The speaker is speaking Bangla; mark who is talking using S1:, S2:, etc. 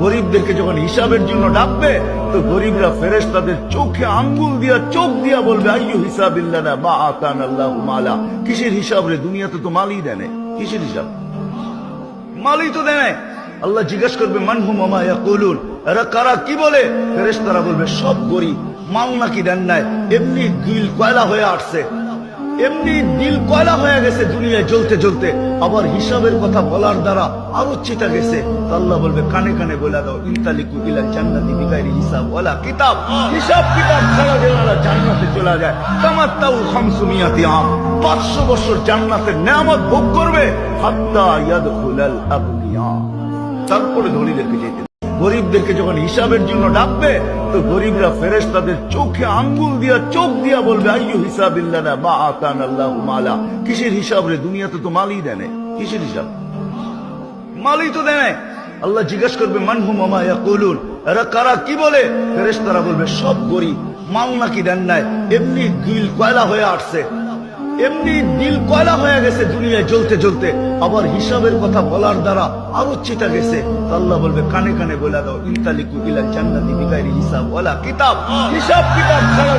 S1: গরিবদেরকে যখন হিসাবের জন্য ডাকবে তো গরিবরা ফেরেশতাদের চোখে আঙ্গুল দিয়া চোখ দিয়া বলবে আইয়ু হিসাবিল্লানা মা আতানা আল্লাহু মালা। কিসের হিসাব রে? দুনিয়াতে তো মালই দেয় না। কিসের হিসাব? মালই তো দেয় না। আল্লাহ জিজ্ঞাসা করবে মানহুম ওয়া মা ইয়াকুলুন, এরা কারা, কি বলে? ফেরেশতারা বলবে সব গরিব, মাল নাকি দেন নাই, এমনি দিল কয়লা হয়ে আসছে, এমনি দিল কয়লা হয়ে গেছে দুনিয়ায় জ্বলতে জ্বলতে, আবার হিসাবের কথা বলার দ্বারা আরো চিতা গেছে। আল্লাহ বলবে কানে কানে বলে দাও ইনতালিকু ইলা জান্নাতি বিগাইরি হিসাব ওয়ালা কিতাব। হিসাব কিতাব ছাড়া যারা জান্নাতে চলে যায় তামাত্তাউ 500 আম, 500 বছর জান্নাতের নেয়ামত ভোগ করবে হাত্তা ইয়াদখুলাল আবনিয়া। তারপরে ধনীদেরকে যেতে, গরিবদেরকে যখন হিসাবের জন্য ডাকবে তো গরিবরা ফেরেশতাদের চোখে আঙ্গুল দিয়া চোখ দিয়া বলবে আইয়ু হিসাবিল্লানা মা আতানা আল্লাহু মালা। কিসের হিসাব রে? দুনিয়াতে তো মালই দেয় না। কিসের হিসাব? মালই তো দেয় না। আল্লাহ জিজ্ঞাসা করবে মানহুম ওয়া মা ইয়াকুলুন, এরা কারা, কি বলে? ফেরেশতারা বলবে সব গরিব, মাল নাকি দেন নাই, এমনি দিল কয়লা হয়ে আসছে, এমনি দিল কয়লা হয়ে গেছে দুনিয়ায় জ্বলতে জ্বলতে, আবার হিসাবের কথা বলার দ্বারা আরো চিতা গেছে। আল্লাহ বলবে কানে কানে বলে দাও ইনতালিকু ইলা জান্নাতি বিগাইরি হিসাব ওয়ালা কিতাব। হিসাব কিতাব ছাড়া